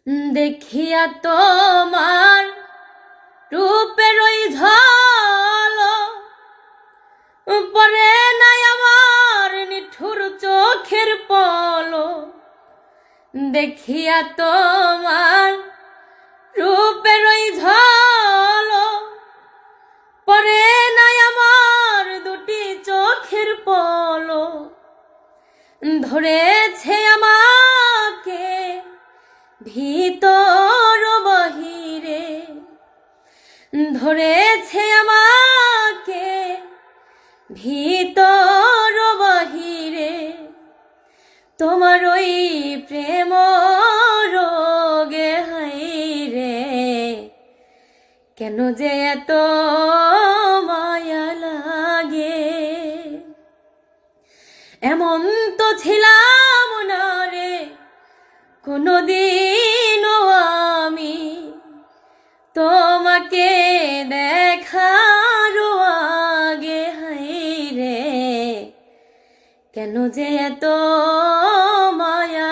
দেখিয়া তোমার রূপের ওই ঝলক পরে নাই আমার নিঠুর চোখের পলক। দেখিয়া তোমার রূপের ওই ঝলক পরে নাই আমার দুটি চোখের পলক। ধরেছে আমাকে ভিতর বাহিরে, ধরেছে আমাকে ভিতর বাহিরে। তোমার ওই প্রেম রোগে হাইরে, কেন যে এত মায়া লাগে। এমন তো ছিলাম না রে কোনদিনও আমি, তোমাকে দেখার আগে হাইরে, কেন যে এত মায়া